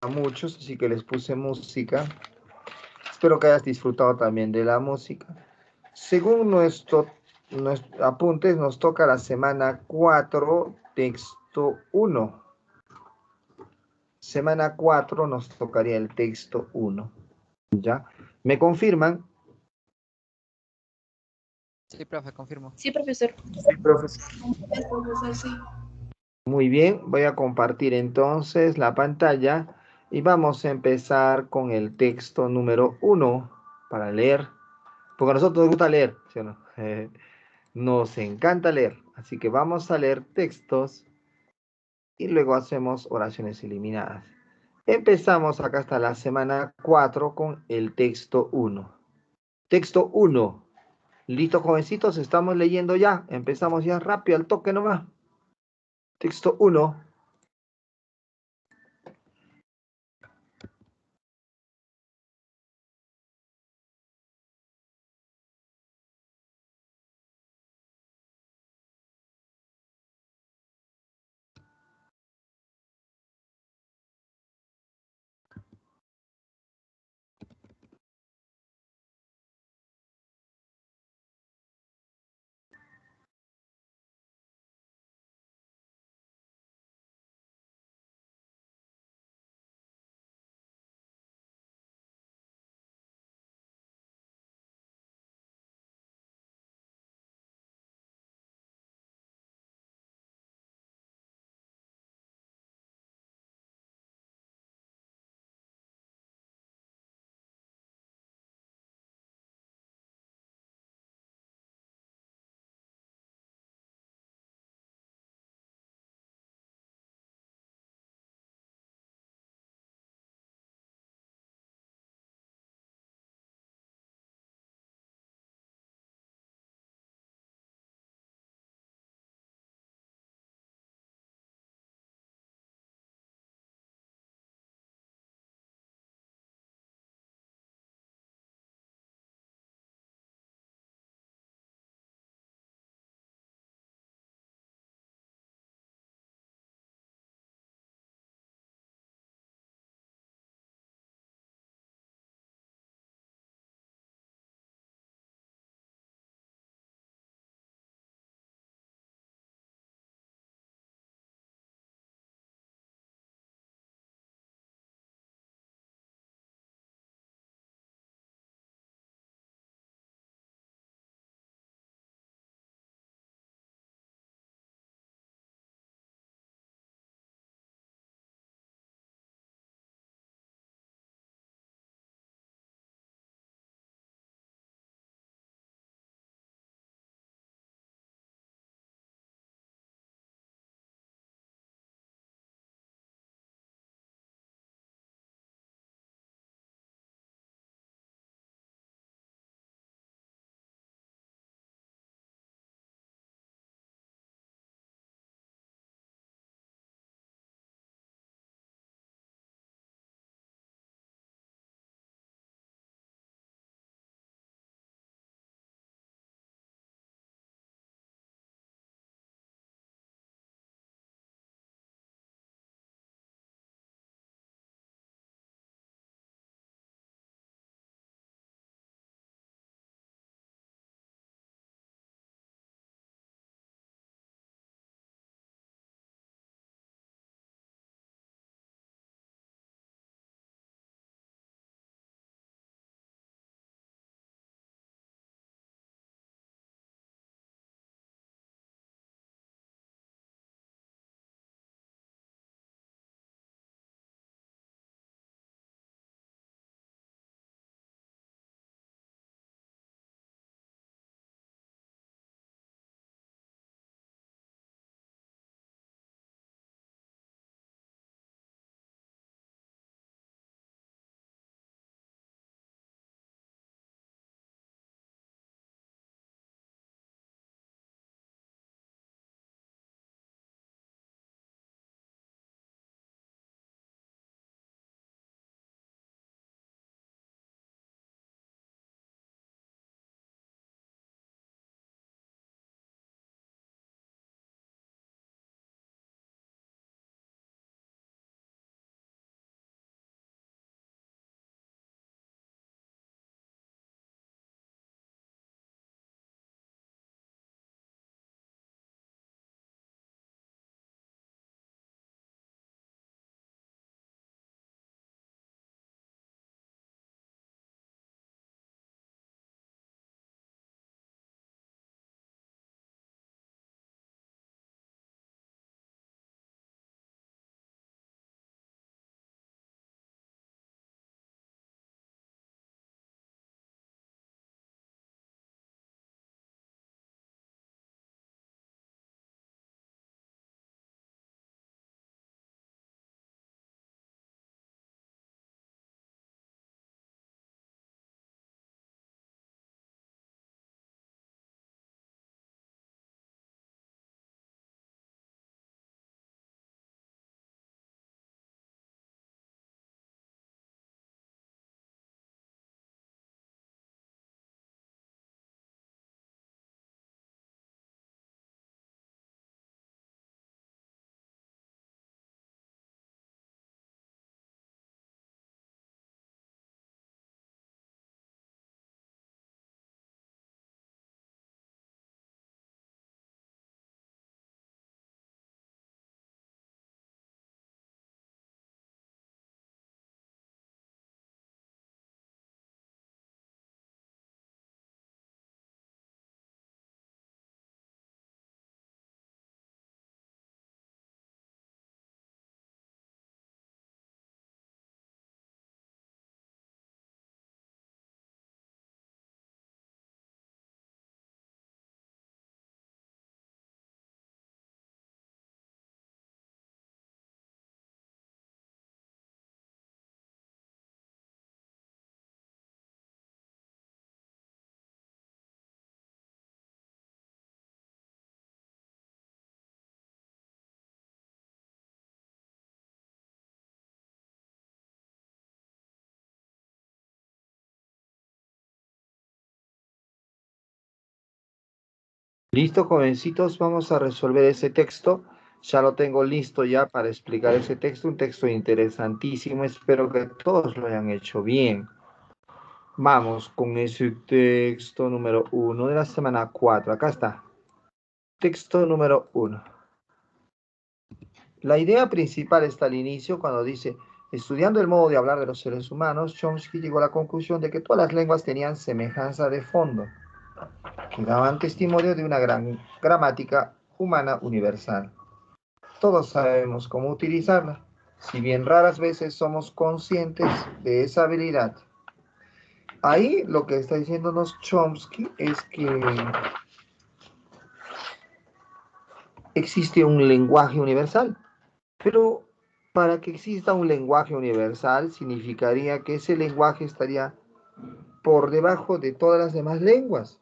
muchos, así que les puse música. Espero que hayas disfrutado también de la música. Según nuestros apuntes, nos toca la semana 4, texto 1. Semana 4 nos tocaría el texto 1. ¿Ya? ¿Me confirman? Sí, profe, confirmo. Sí, profesor. Sí, profesor. El profesor, sí. Muy bien, voy a compartir entonces la pantalla y vamos a empezar con el texto número 1 para leer, porque a nosotros nos gusta leer, ¿sí o no? Nos encanta leer, así que vamos a leer textos y luego hacemos oraciones eliminadas. Empezamos, acá está la semana 4 con el texto 1. Texto 1. ¿Listo, jovencitos? Estamos leyendo ya. Empezamos ya rápido, al toque nomás. Texto 1. Listo, jovencitos, vamos a resolver ese texto. Ya lo tengo listo ya para explicar ese texto, un texto interesantísimo. Espero que todos lo hayan hecho bien. Vamos con ese texto número 1 de la semana 4. Acá está. Texto número 1. La idea principal está al inicio cuando dice, estudiando el modo de hablar de los seres humanos, Chomsky llegó a la conclusión de que todas las lenguas tenían semejanza de fondo, que daban testimonio de una gran gramática humana universal. Todos sabemos cómo utilizarla, si bien raras veces somos conscientes de esa habilidad. Ahí lo que está diciéndonos Chomsky es que existe un lenguaje universal, pero para que exista un lenguaje universal significaría que ese lenguaje estaría por debajo de todas las demás lenguas.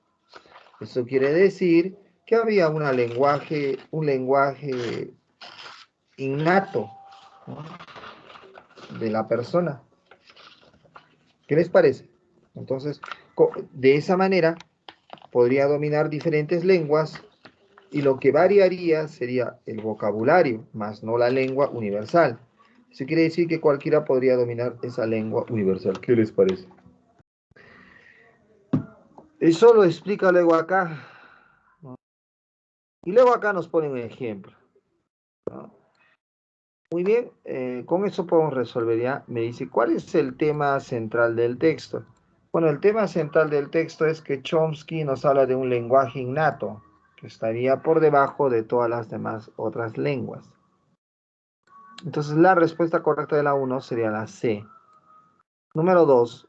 Eso quiere decir que había un lenguaje innato, ¿no?, de la persona. ¿Qué les parece? Entonces, de esa manera podría dominar diferentes lenguas y lo que variaría sería el vocabulario, más no la lengua universal. Eso quiere decir que cualquiera podría dominar esa lengua universal. ¿Qué les parece? Eso lo explica luego acá, ¿no? Y luego acá nos pone un ejemplo, ¿no? Muy bien, con eso podemos resolver ya. Me dice, ¿cuál es el tema central del texto? Bueno, el tema central del texto es que Chomsky nos habla de un lenguaje innato, que estaría por debajo de todas las demás otras lenguas. Entonces la respuesta correcta de la 1 sería la C. Número 2.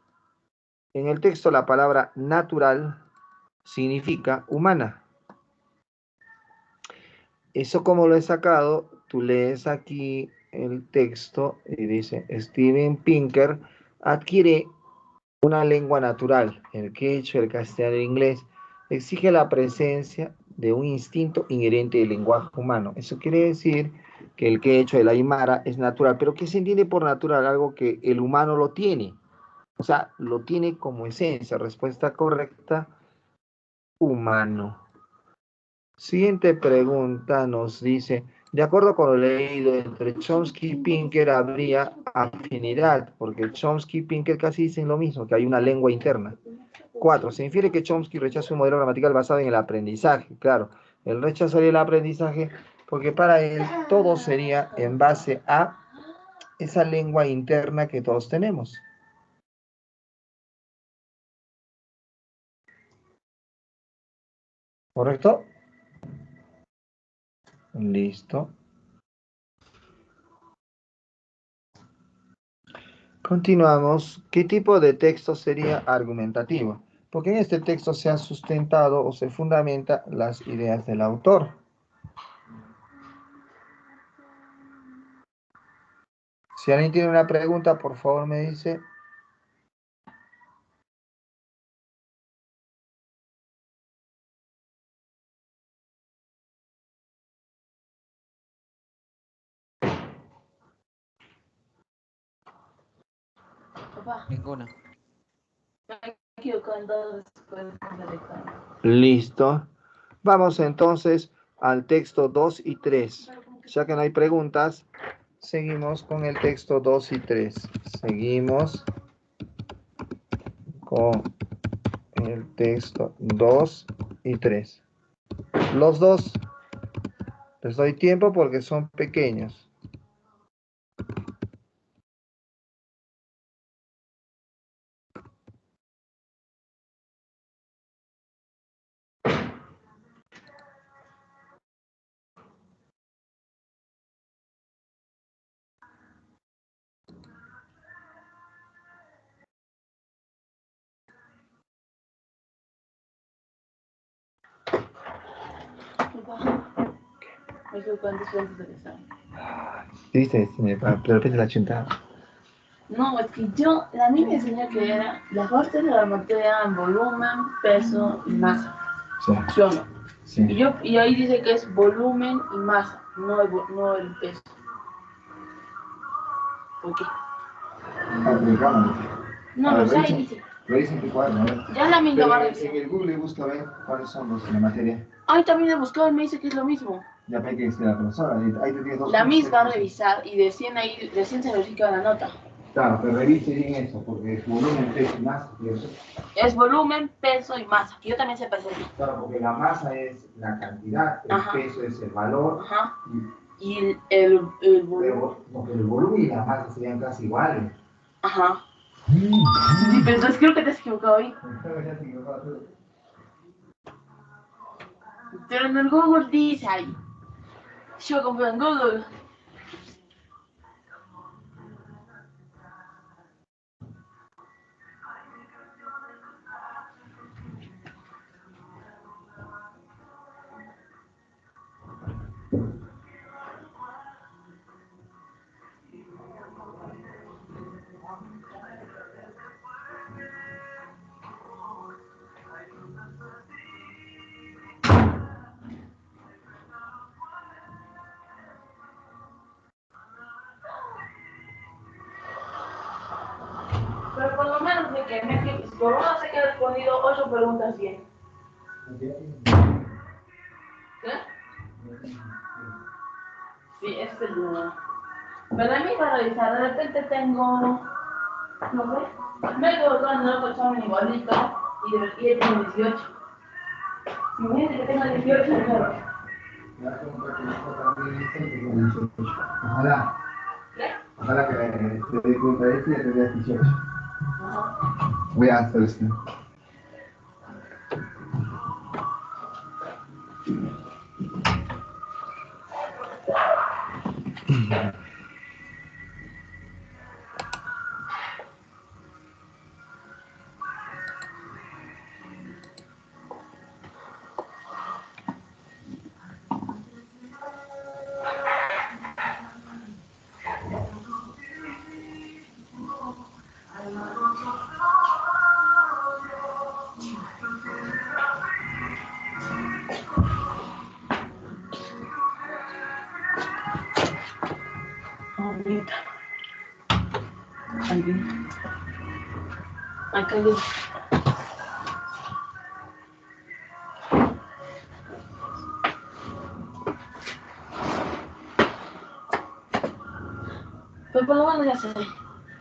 En el texto la palabra natural significa humana. Eso como lo he sacado, tú lees aquí el texto y dice, Steven Pinker adquiere una lengua natural, el quechua, el castellano, el inglés, exige la presencia de un instinto inherente del lenguaje humano. Eso quiere decir que el quechua, el aymara es natural, pero ¿qué se entiende por natural? Algo que el humano lo tiene, o sea, lo tiene como esencia. Respuesta correcta, humano. Siguiente pregunta nos dice, de acuerdo con lo leído, entre Chomsky y Pinker habría afinidad, porque Chomsky y Pinker casi dicen lo mismo, que hay una lengua interna. 4. Se infiere que Chomsky rechaza un modelo gramatical basado en el aprendizaje. Claro, él rechazaría el aprendizaje porque para él todo sería en base a esa lengua interna que todos tenemos. ¿Correcto? Listo. Continuamos. ¿Qué tipo de texto sería argumentativo? Porque en este texto se han sustentado o se fundamenta las ideas del autor. Si alguien tiene una pregunta, por favor me dice. Ninguna. Listo. Vamos entonces al texto 2 y 3. Ya que no hay preguntas, seguimos con el texto 2 y 3. Seguimos con el texto 2 y 3. Los dos les doy tiempo porque son pequeños. ¿Viste? Pero repite la chuntada. No, es que a mí me enseñó que era, las partes de la materia eran volumen, peso y masa. Sí. ¿Sí o no? Sí. Y ahí dice que es volumen y masa, no el peso. ¿Por qué? Aplicamos. No, no sé, ahí dice. Lo dice en tu cuaderno, ¿no? Ya la misma va a Pero revisar. en el Google busca ver cuáles son los de la materia. Ay, también he buscado y me dice que es lo mismo. Ya ve que es de la profesora. Ahí te tienes dos La cursos, Miss va a entonces. revisar y recién se verifica la nota. Claro, pero revise bien eso, porque es volumen, peso y masa, ¿cierto? Es volumen, peso y masa. Yo también sé pesar. Claro, porque la masa es la cantidad, el Ajá. peso es el valor. Ajá. Y, Y el volumen. pero el volumen y la masa serían casi iguales. Ajá. Sí, pero entonces creo que te has equivocado ahí. Pero en el Google dice ahí. Yo confío en Google. Pero por lo menos de que por lo menos sé que he respondido 8 preguntas bien. ¿Qué? Sí, este es el número. Pero a mí para revisar, de repente tengo, no sé, me he equivocado en otro examen igualito y él tiene 18. Si me dice que tengo 18, claro. Ojalá, ¿Qué? ojalá que te dé cuenta de esto y ya tendrías 18. Ajá. Voy a hacer esto. Ahorita. Aquí. Acá viene. Pero por lo menos ya sé.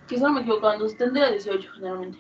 Que si no me equivoco, cuando tendría 18 generalmente.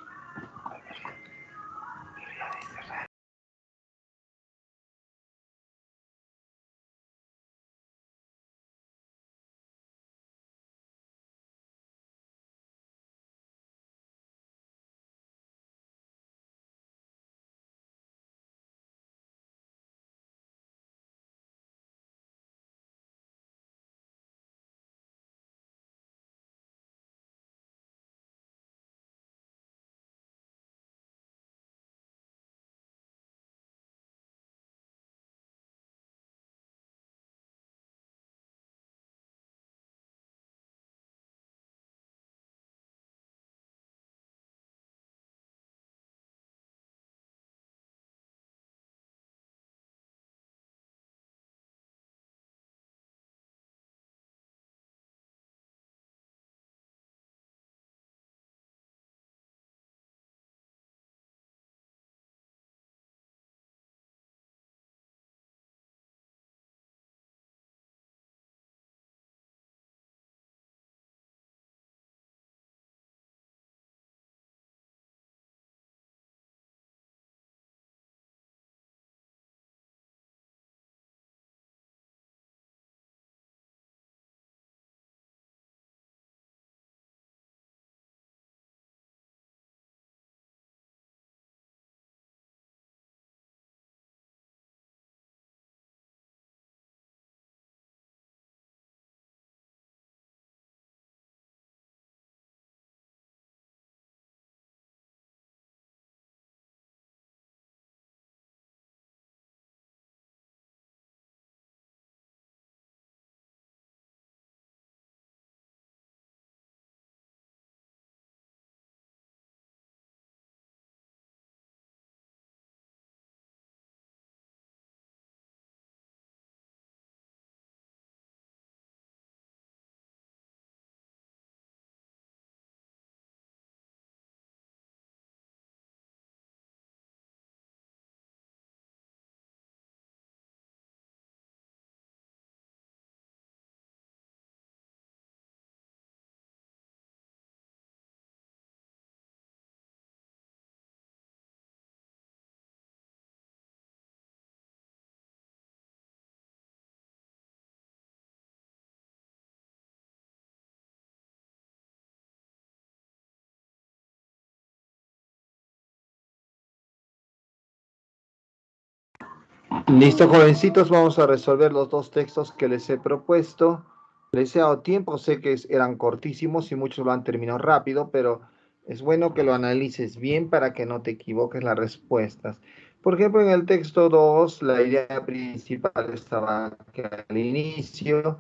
Listo, jovencitos, vamos a resolver los dos textos que les he propuesto. Les he dado tiempo, sé que eran cortísimos y muchos lo han terminado rápido, pero es bueno que lo analices bien para que no te equivoques las respuestas. Por ejemplo, en el texto 2, la idea principal estaba aquí al inicio,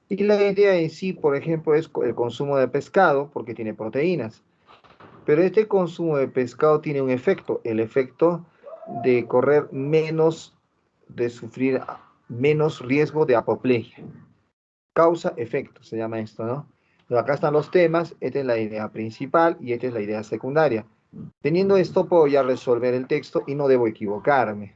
y la idea en sí, por ejemplo, es el consumo de pescado, porque tiene proteínas. Pero este consumo de pescado tiene un efecto, el efecto de correr menos, de sufrir menos riesgo de apoplejía. Causa-efecto, se llama esto, ¿no? Pero acá están los temas, esta es la idea principal y esta es la idea secundaria. Teniendo esto, puedo ya resolver el texto y no debo equivocarme.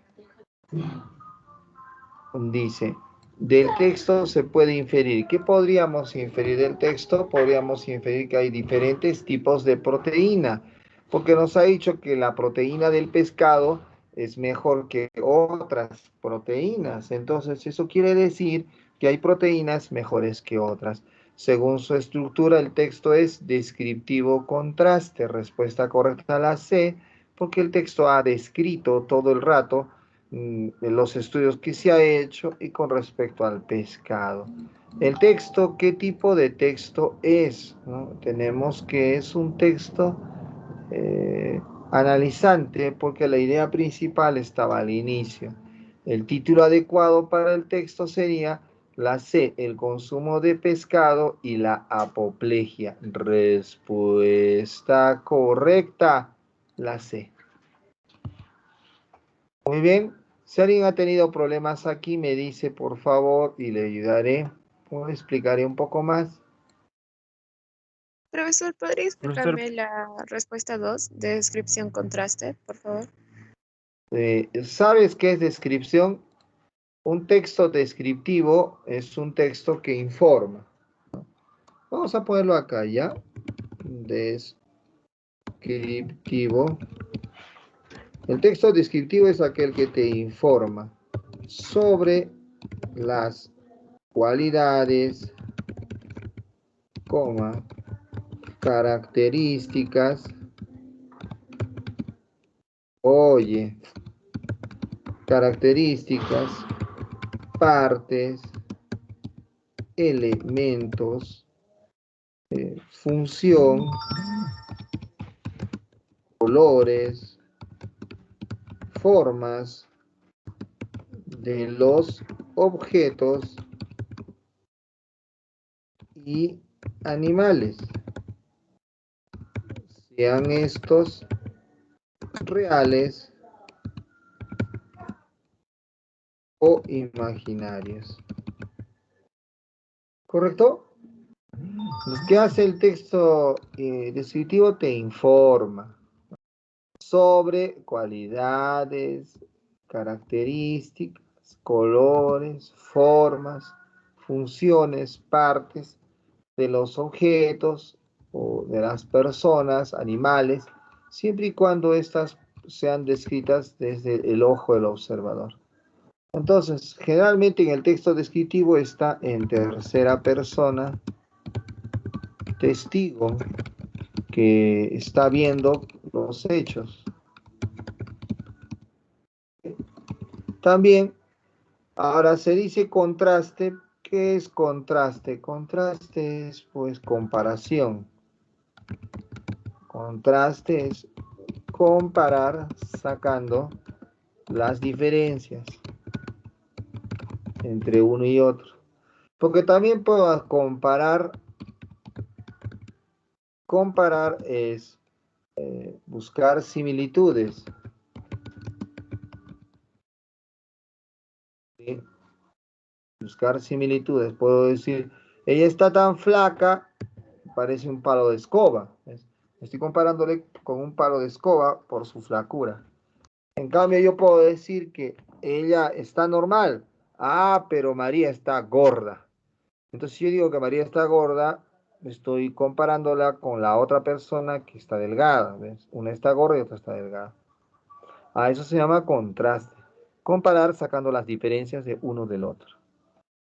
Dice, del texto se puede inferir. ¿Qué podríamos inferir del texto? Podríamos inferir que hay diferentes tipos de proteína, porque nos ha dicho que la proteína del pescado es mejor que otras proteínas. Entonces, eso quiere decir que hay proteínas mejores que otras. Según su estructura, el texto es descriptivo contraste. Respuesta correcta a la C, porque el texto ha descrito todo el rato los estudios que se ha hecho y con respecto al pescado. El texto, ¿qué tipo de texto es? ¿No? Tenemos que es un texto analizante porque la idea principal estaba al inicio. El título adecuado para el texto sería la C, el consumo de pescado y la apoplejía. Respuesta correcta, la C. Muy bien. Si alguien ha tenido problemas aquí, me dice por favor y le ayudaré. O le explicaré un poco más. Profesor, ¿podría Profesor, explicarme la respuesta 2 de descripción contraste, por favor? ¿Sabes qué es descripción? Un texto descriptivo es un texto que informa. Vamos a ponerlo acá ya. Descriptivo. El texto descriptivo es aquel que te informa sobre las cualidades, coma, características. Oye, características, partes, elementos, función, colores, formas de los objetos y animales, sean estos reales o imaginarios. ¿Correcto? ¿Qué hace el texto descriptivo? Te informa sobre cualidades, características, colores, formas, funciones, partes de los objetos o de las personas, animales, siempre y cuando éstas sean descritas desde el ojo del observador. Entonces, generalmente en el texto descriptivo está en tercera persona, testigo que está viendo los hechos. También, ahora se dice contraste. ¿Qué es contraste? Contraste es pues comparación. Contraste es comparar sacando las diferencias entre uno y otro. Porque también puedo comparar. Comparar es buscar similitudes. ¿Sí? Buscar similitudes. Puedo decir, ella está tan flaca, parece un palo de escoba. Estoy comparándole con un palo de escoba por su flacura. En cambio, yo puedo decir que ella está normal. Ah, pero María está gorda. Entonces, si yo digo que María está gorda, estoy comparándola con la otra persona que está delgada. ¿Ves? Una está gorda y otra está delgada. A eso se llama contraste. Comparar sacando las diferencias de uno del otro.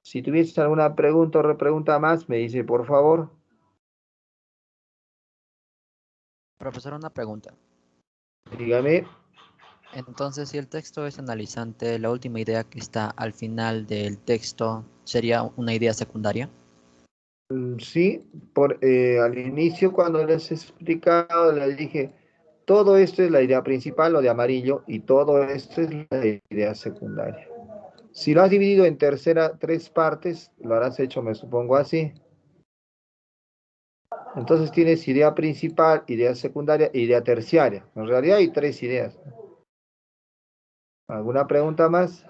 Si tuvieses alguna pregunta o repregunta más, me dice por favor. profesor, una pregunta. Dígame. Entonces, si el texto es analizante, la última idea que está al final del texto sería una idea secundaria. Sí, al inicio cuando les he explicado, les dije, todo esto es la idea principal, lo de amarillo, y todo esto es la idea secundaria. Si lo has dividido en tres partes, lo harás hecho, me supongo así. Entonces tienes idea principal, idea secundaria e idea terciaria. En realidad hay tres ideas. ¿Alguna pregunta más?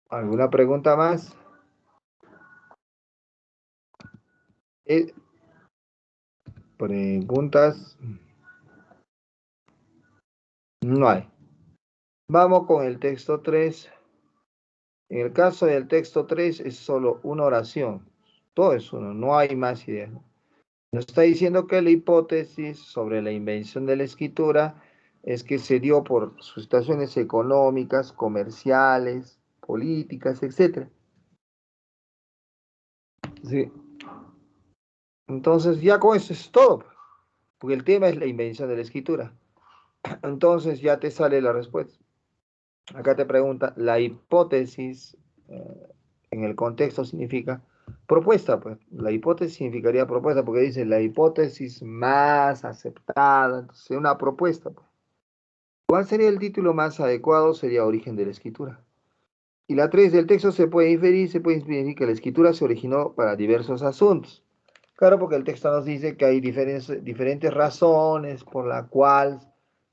¿Alguna pregunta más? Eh, ¿Preguntas? No hay. Vamos con el texto 3. En el caso del texto 3 es solo una oración. Todo es uno, no hay más ideas. Nos está diciendo que la hipótesis sobre la invención de la escritura es que se dio por sus situaciones económicas, comerciales, políticas, etc. Sí. Entonces ya con eso es todo, porque el tema es la invención de la escritura. Entonces ya te sale la respuesta. Acá te pregunta, la hipótesis en el contexto significa propuesta, pues la hipótesis significaría propuesta, porque dice la hipótesis más aceptada, entonces una propuesta, pues. ¿Cuál sería el título más adecuado? Sería Origen de la Escritura. Y la 3 del texto se puede inferir que la escritura se originó para diversos asuntos. Claro, porque el texto nos dice que hay diferentes razones por la cual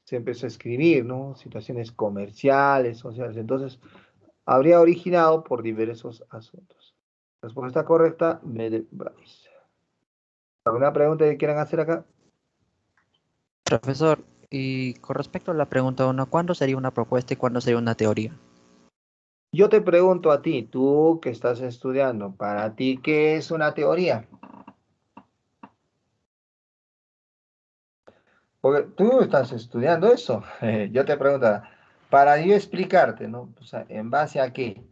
se empezó a escribir, ¿no? Situaciones comerciales, sociales. Entonces, habría originado por diversos asuntos. Respuesta correcta, Mede Bryce. ¿Alguna pregunta que quieran hacer acá? Profesor, y con respecto a la pregunta 1, ¿cuándo sería una propuesta y cuándo sería una teoría? Yo te pregunto a ti, tú que estás estudiando, para ti, ¿qué es una teoría? Porque tú estás estudiando eso. Yo te pregunto, para yo explicarte, ¿no? O sea, ¿en base a qué?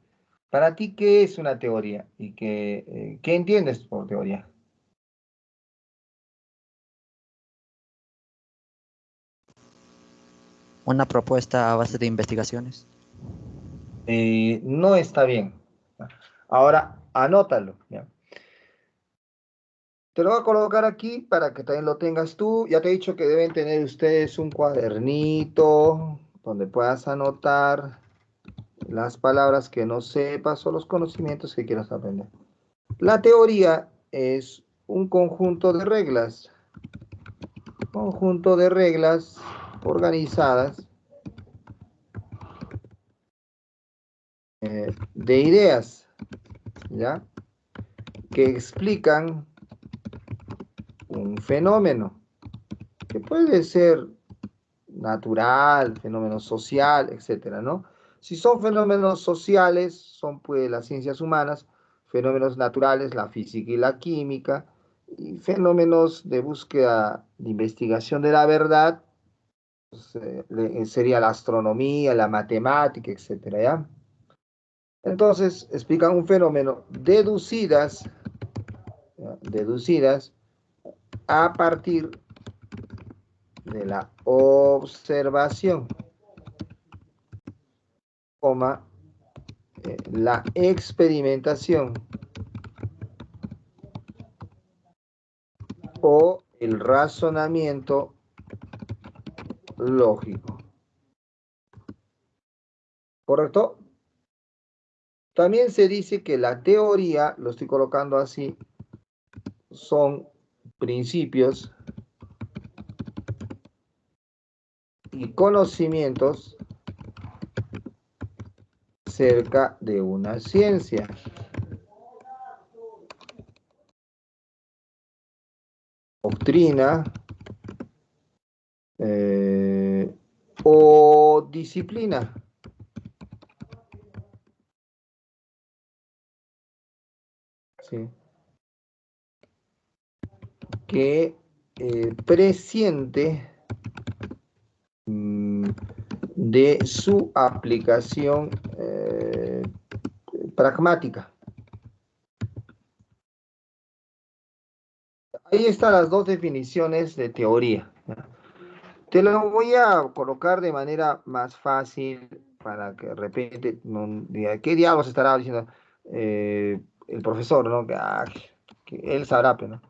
Para ti, ¿qué es una teoría? ¿Y qué entiendes por teoría? Una propuesta a base de investigaciones. No está bien. Ahora, anótalo. ¿Ya? Te lo voy a colocar aquí para que también lo tengas tú. Ya te he dicho que deben tener ustedes un cuadernito donde puedas anotar las palabras que no sepas o los conocimientos que quieras aprender. La teoría es un conjunto de reglas organizadas de ideas, ¿ya? Que explican un fenómeno que puede ser natural, fenómeno social, etcétera, ¿no? Si son fenómenos sociales, son pues las ciencias humanas, fenómenos naturales, la física y la química, y fenómenos de búsqueda, de investigación de la verdad, pues, sería la astronomía, la matemática, etcétera, ¿ya? Entonces, explican un fenómeno deducidas a partir de la observación, coma, la experimentación o el razonamiento lógico. ¿Correcto? También se dice que la teoría, lo estoy colocando así, son principios y conocimientos cerca de una ciencia. Doctrina o disciplina. ¿Sí? Que presiente de su aplicación pragmática. Ahí están las dos definiciones de teoría. Te lo voy a colocar de manera más fácil para que de repente no diga, ¿qué diablos estará diciendo el profesor, ¿no? Que él sabrá, pero no.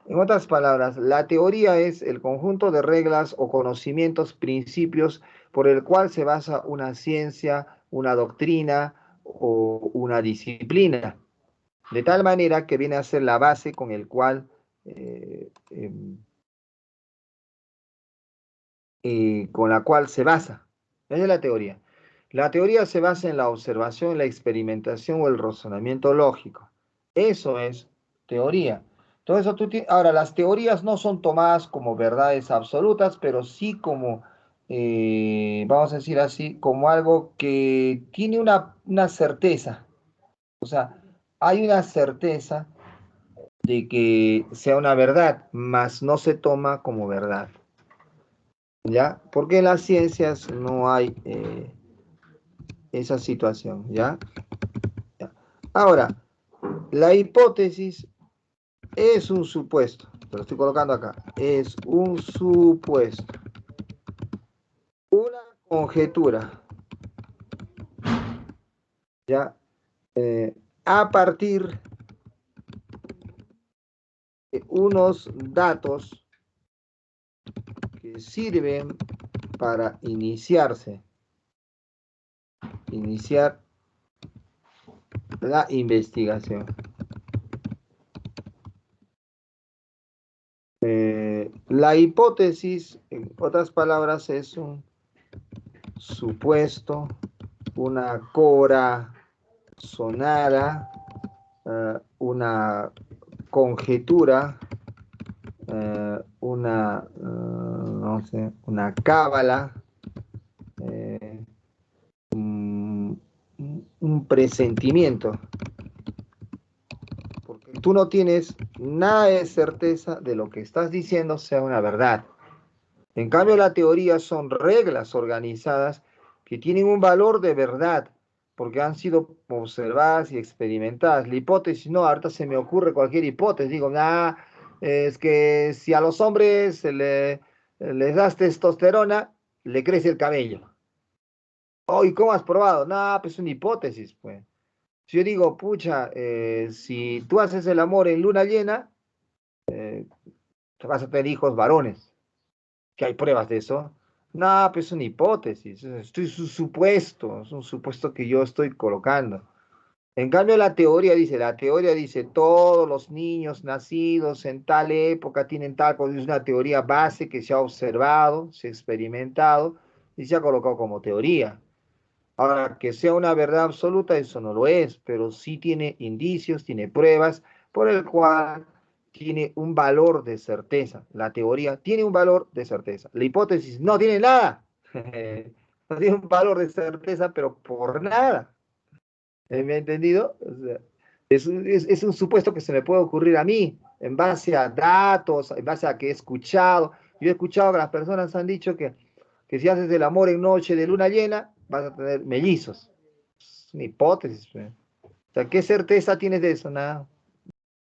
En otras palabras, la teoría es el conjunto de reglas o conocimientos, principios por el cual se basa una ciencia, una doctrina o una disciplina, de tal manera que viene a ser la base con el cual con la cual se basa. Esa es la teoría. La teoría se basa en la observación, la experimentación o el razonamiento lógico. Eso es teoría. Entonces, ahora, las teorías no son tomadas como verdades absolutas, pero sí como, vamos a decir así, como algo que tiene una certeza. O sea, hay una certeza de que sea una verdad, mas no se toma como verdad. ¿Ya? Porque en las ciencias no hay esa situación, ¿ya? ¿Ya? Ahora, la hipótesis es un supuesto, te lo estoy colocando acá, es un supuesto, una conjetura, ¿ya? A partir de unos datos que sirven para iniciar la investigación. La hipótesis, en otras palabras, es un supuesto, una corazonada, una conjetura, no sé, una cábala, eh, un, un presentimiento, porque tú no tienes nada de certeza de lo que estás diciendo sea una verdad. En cambio, la teoría son reglas organizadas que tienen un valor de verdad, porque han sido observadas y experimentadas. La hipótesis, no, ahorita se me ocurre cualquier hipótesis. Digo, es que si a los hombres les das testosterona, le crece el cabello. Oh, ¿y cómo has probado? No, pues es una hipótesis, pues. Si yo digo, pucha, si tú haces el amor en luna llena, eh, te vas a tener hijos varones. ¿Que hay pruebas de eso? No, pues es una hipótesis, es un supuesto que yo estoy colocando. En cambio, la teoría dice, todos los niños nacidos en tal época tienen tal cosa, es una teoría base que se ha observado, se ha experimentado y se ha colocado como teoría. Ahora, que sea una verdad absoluta, eso no lo es, pero sí tiene indicios, tiene pruebas, por el cual tiene un valor de certeza. La teoría tiene un valor de certeza. La hipótesis no tiene nada. No tiene un valor de certeza, pero por nada. ¿Me ha entendido? O sea, es un supuesto que se me puede ocurrir a mí, en base a datos, en base a que he escuchado. Yo he escuchado que las personas han dicho que si haces el amor en noche de luna llena, vas a tener mellizos. Es una hipótesis. Pues. O sea, ¿qué certeza tienes de eso? Nada.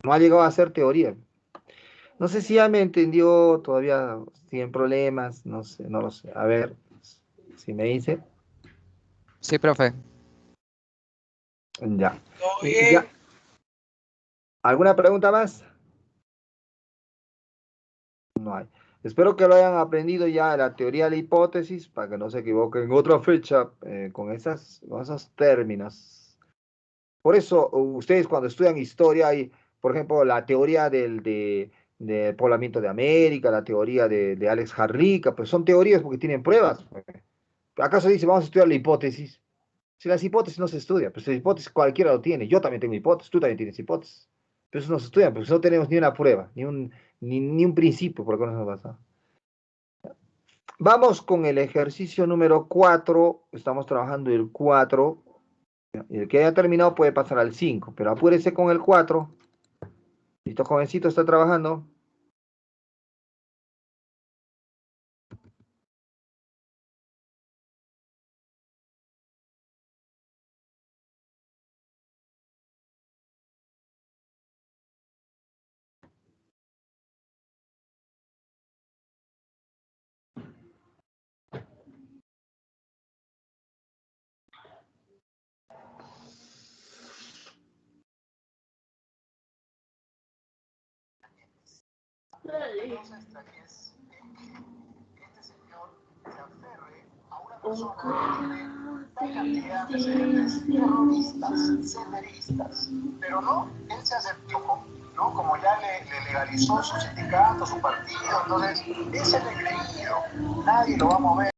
No ha llegado a ser teoría. No sé si ya me entendió, todavía tienen problemas, no sé, no lo sé. A ver, si me dice. Sí, profe. Ya. Ya. ¿Alguna pregunta más? No hay. Espero que lo hayan aprendido ya la teoría de la hipótesis para que no se equivoquen en otra fecha con esos términos. Por eso, ustedes cuando estudian historia, hay, por ejemplo, la teoría del poblamiento de América, la teoría de Alex Harrica, pues son teorías porque tienen pruebas. ¿Acaso dice, vamos a estudiar la hipótesis? Si las hipótesis no se estudian, pues la hipótesis cualquiera lo tiene. Yo también tengo hipótesis, tú también tienes hipótesis. Pero eso no se estudia, pues no tenemos ni una prueba, ni un principio por lo que nos basa. Vamos con el ejercicio número 4. Estamos trabajando el 4. El que haya terminado puede pasar al 5, pero apúrese con el 4. ¿Listo, jovencito? ¿Está trabajando? Entonces es que este señor se aferre a una persona que tiene tal cantidad de antecedentes terroristas, senderistas, pero no, él se aceptó, ¿no? Como ya le legalizó su sindicato, su partido, entonces es el engreído, nadie lo va a mover.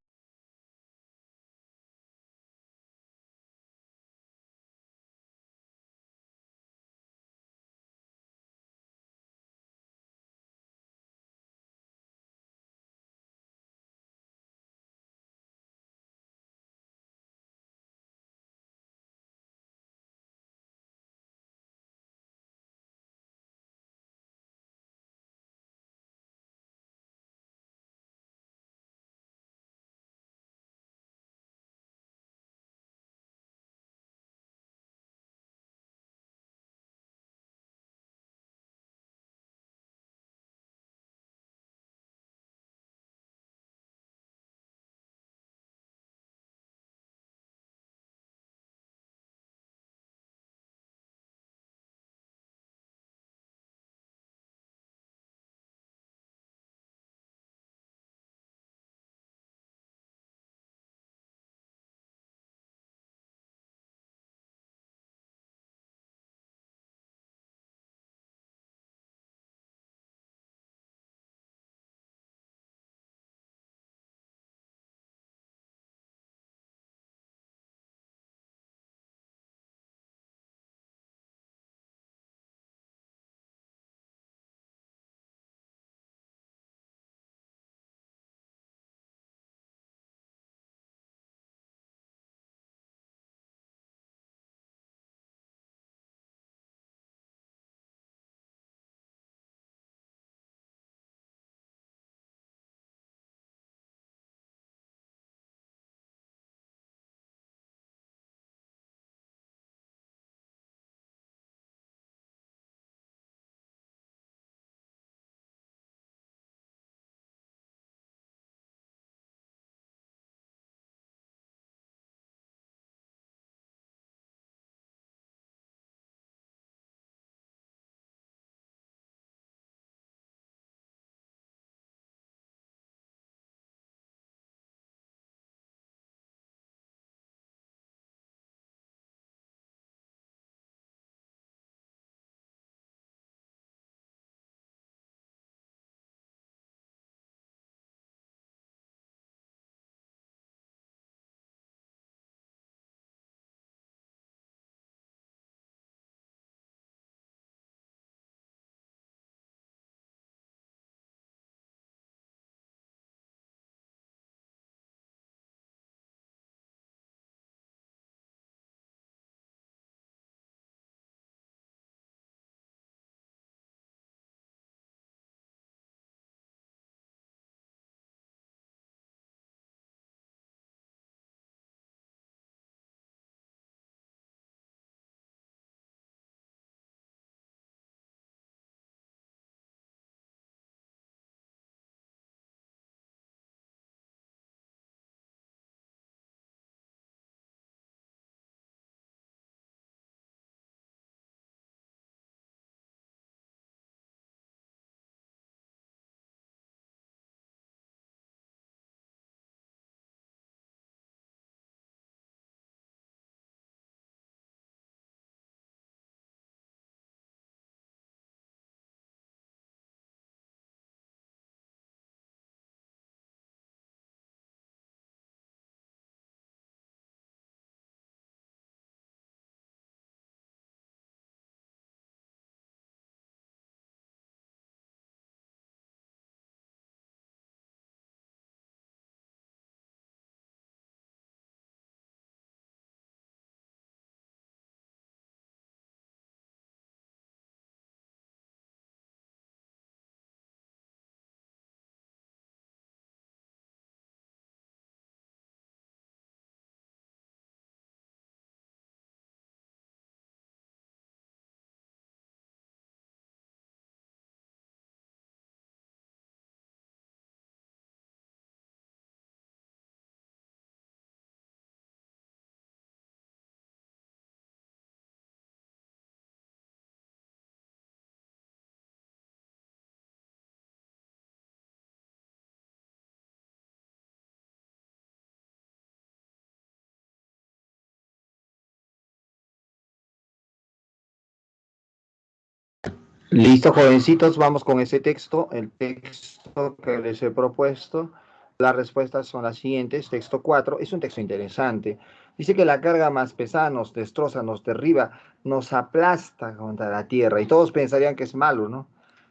Listo, jovencitos, vamos con ese texto, el texto que les he propuesto. Las respuestas son las siguientes. Texto 4 es un texto interesante. Dice que la carga más pesada nos destroza, nos derriba, nos aplasta contra la tierra. Y todos pensarían que es malo, ¿no?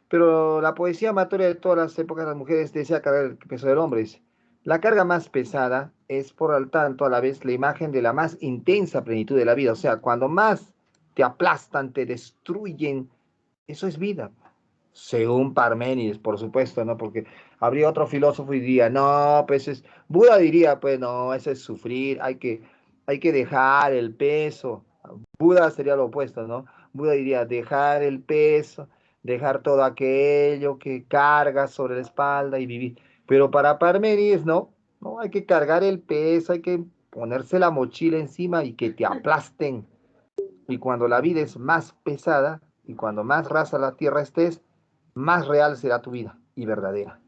Pero la poesía amatoria de todas las épocas, las mujeres desea cargar el peso del hombre. Dice. La carga más pesada es, por lo tanto, a la vez la imagen de la más intensa plenitud de la vida. O sea, cuando más te aplastan, te destruyen, eso es vida, según Parménides, por supuesto, ¿no? Porque habría otro filósofo y diría, no, pues es, Buda diría, pues no, eso es sufrir, hay que dejar el peso. Buda sería lo opuesto, ¿no? Buda diría, dejar el peso, dejar todo aquello que carga sobre la espalda y vivir. Pero para Parménides, no, no, hay que cargar el peso, hay que ponerse la mochila encima y que te aplasten. Y cuando la vida es más pesada y cuando más rasa la tierra estés, más real será tu vida y verdadera.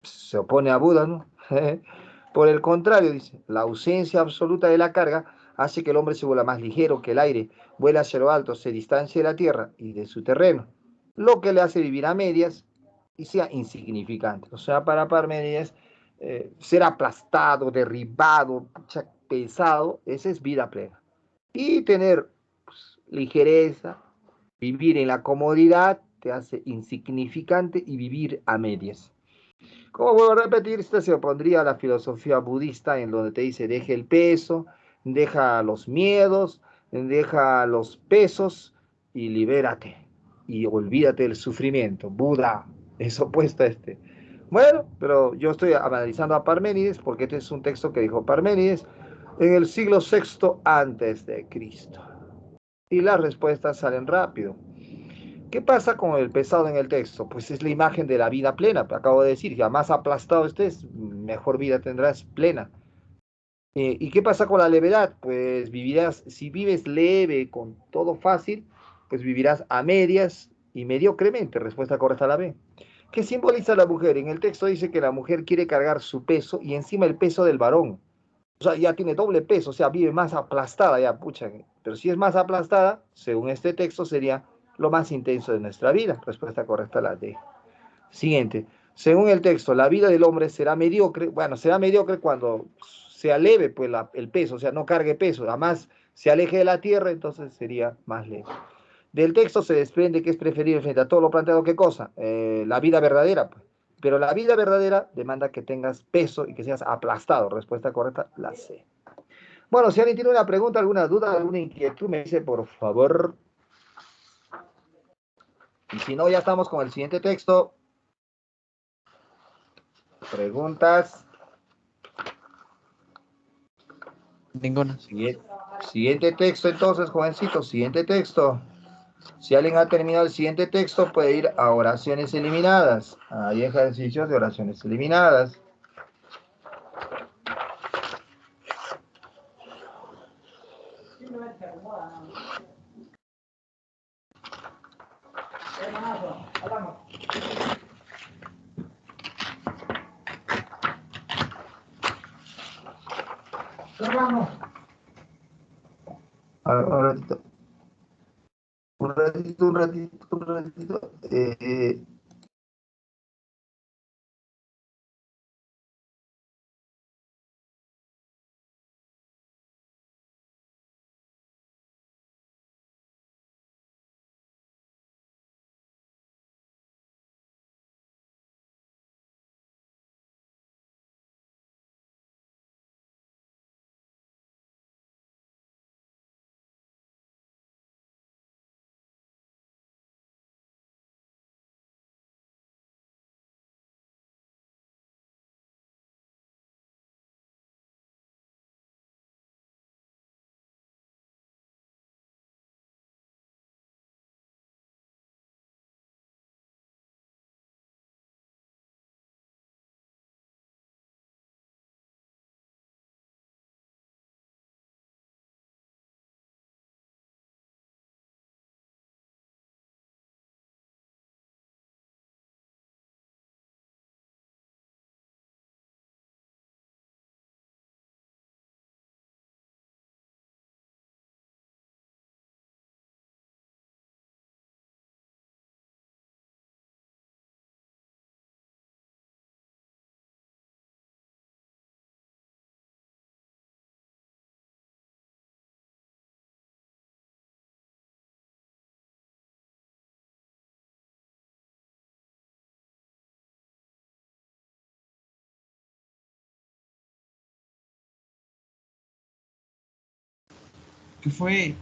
Se opone a Buda, ¿no? Por el contrario, dice, la ausencia absoluta de la carga hace que el hombre se vuela más ligero que el aire, vuela hacia lo alto, se distancia de la tierra y de su terreno, lo que le hace vivir a medias y sea insignificante. O sea, para Parménides, ser aplastado, derribado, pesado, esa es vida plena. Y tener pues, ligereza, vivir en la comodidad, te hace insignificante y vivir a medias. Como vuelvo a repetir, esto se opondría a la filosofía budista en donde te dice, deja el peso, deja los miedos, deja los pesos y libérate. Y olvídate del sufrimiento. Buda es opuesto a este. Bueno, pero yo estoy analizando a Parménides porque este es un texto que dijo Parménides en el siglo VI antes de Cristo. Y las respuestas salen rápido. ¿Qué pasa con el pesado en el texto? Pues es la imagen de la vida plena. Acabo de decir, ya más aplastado estés, mejor vida tendrás plena. ¿Y qué pasa con la levedad? Pues vivirás, si vives leve, con todo fácil, pues vivirás a medias y mediocremente. Respuesta correcta a la B. ¿Qué simboliza la mujer? En el texto dice que la mujer quiere cargar su peso y encima el peso del varón. O sea, ya tiene doble peso, o sea, vive más aplastada, ya, pucha. Pero si es más aplastada, según este texto, sería lo más intenso de nuestra vida. Respuesta correcta la D. Siguiente. Según el texto, la vida del hombre será mediocre. Bueno, será mediocre cuando se aleve pues, el peso, o sea, no cargue peso. Además, se aleje de la tierra, entonces sería más leve. Del texto se desprende que es preferible frente a todo lo planteado, ¿qué cosa? La vida verdadera, pues. Pero la vida verdadera demanda que tengas peso y que seas aplastado. Respuesta correcta, la C. Bueno, si alguien tiene una pregunta, alguna duda, alguna inquietud, me dice por favor. Y si no, ya estamos con el siguiente texto. Preguntas. Ninguna. Siguiente texto, entonces, jovencitos, siguiente texto. Si alguien ha terminado el siguiente texto, puede ir a oraciones eliminadas. Hay ejercicios de oraciones eliminadas. A ver, un ratito. Un ratito, un ratito, un ratito. ¿Qué fue?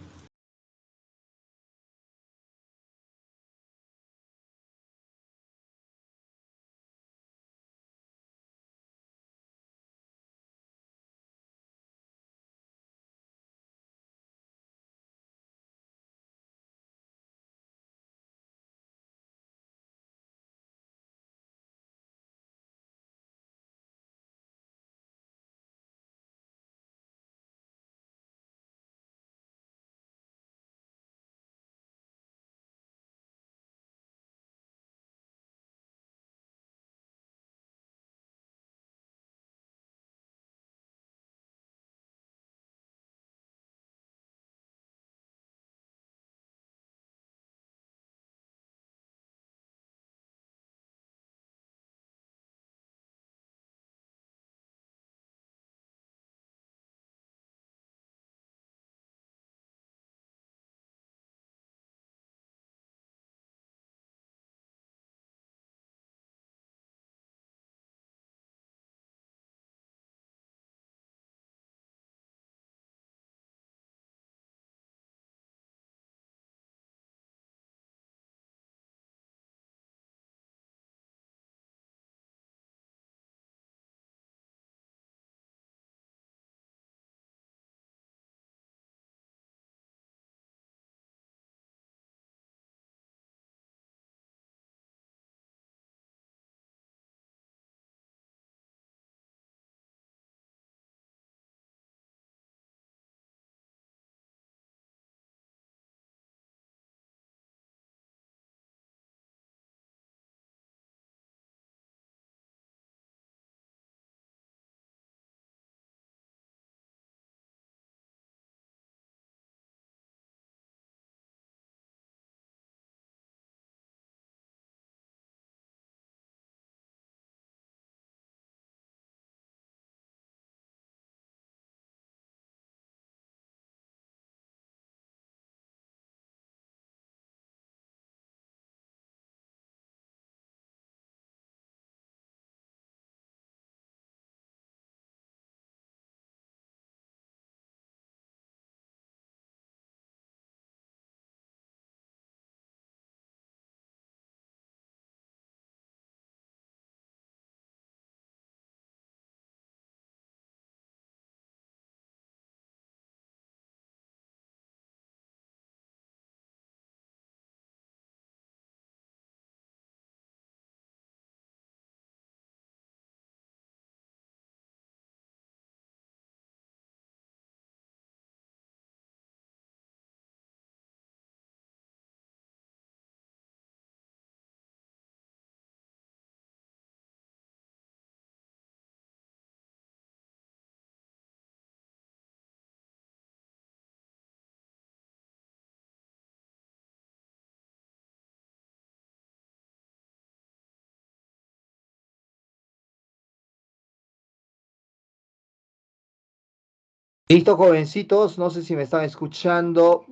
Listo, jovencitos, no sé si me están escuchando.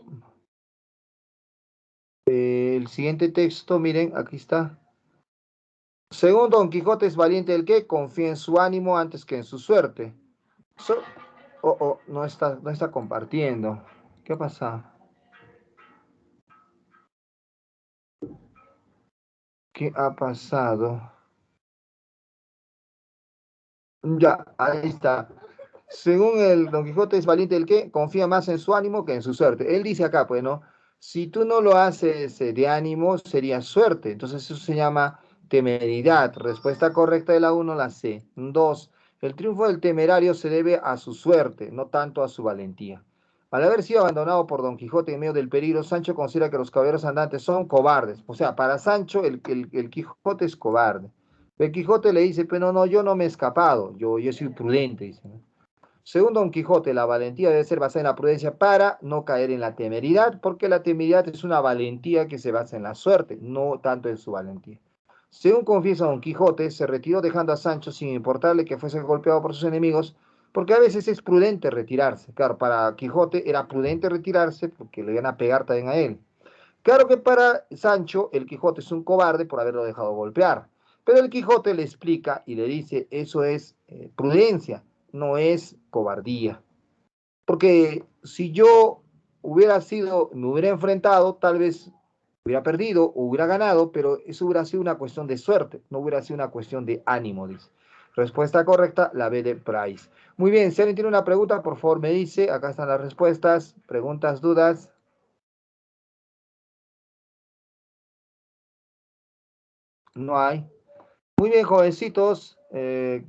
El siguiente texto, miren, aquí está. Según Don Quijote es valiente el que confía en su ánimo antes que en su suerte. No está compartiendo. ¿Qué pasa? ¿Qué ha pasado? Ya, ahí está. Según el Don Quijote es valiente el que confía más en su ánimo que en su suerte. Él dice acá, pues, ¿no? Si tú no lo haces de ánimo, sería suerte. Entonces eso se llama temeridad. Respuesta correcta de la 1, la C. 2. El triunfo del temerario se debe a su suerte, no tanto a su valentía. Al haber sido abandonado por Don Quijote en medio del peligro, Sancho considera que los caballeros andantes son cobardes. O sea, para Sancho el Quijote es cobarde. El Quijote le dice, pero no, yo no me he escapado, yo soy prudente, dice, ¿no? Según Don Quijote, la valentía debe ser basada en la prudencia para no caer en la temeridad, porque la temeridad es una valentía que se basa en la suerte, no tanto en su valentía. Según confiesa Don Quijote, se retiró dejando a Sancho sin importarle que fuese golpeado por sus enemigos, porque a veces es prudente retirarse. Claro, para Quijote era prudente retirarse porque le iban a pegar también a él. Claro que para Sancho el Quijote es un cobarde por haberlo dejado golpear, pero el Quijote le explica y le dice, eso es prudencia, no es cobardía. Porque si yo me hubiera enfrentado, tal vez hubiera perdido o hubiera ganado, pero eso hubiera sido una cuestión de suerte, no hubiera sido una cuestión de ánimo, dice. Respuesta correcta, la B de Price. Muy bien, si alguien tiene una pregunta, por favor me dice, acá están las respuestas, preguntas, dudas. No hay. Muy bien, jovencitos,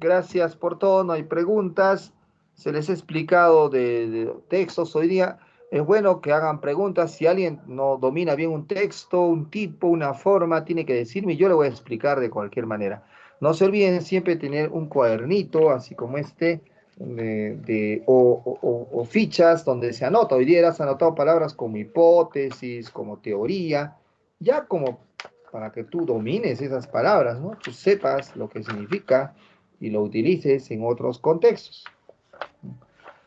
gracias por todo, no hay preguntas, se les ha explicado de textos hoy día. Es bueno que hagan preguntas. Si alguien no domina bien un texto, un tipo, una forma, tiene que decirme y yo le voy a explicar de cualquier manera. No se olviden siempre tener un cuadernito, así como este, o fichas donde se anota. Hoy día has anotado palabras como hipótesis, como teoría, ya como para que tú domines esas palabras, ¿no? Tú sepas lo que significa y lo utilices en otros contextos.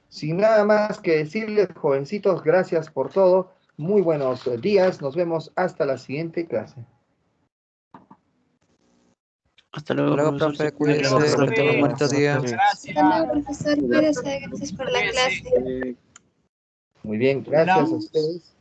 Sin nada más que decirles, jovencitos, gracias por todo. Muy buenos días. Nos vemos hasta la siguiente clase. Hasta Hasta luego, luego, profesor. profe, Se cuida. cuídese, que tenga un bonito día. Hasta luego, profesor. Cuídese. Gracias por la clase. Muy bien, gracias a ustedes.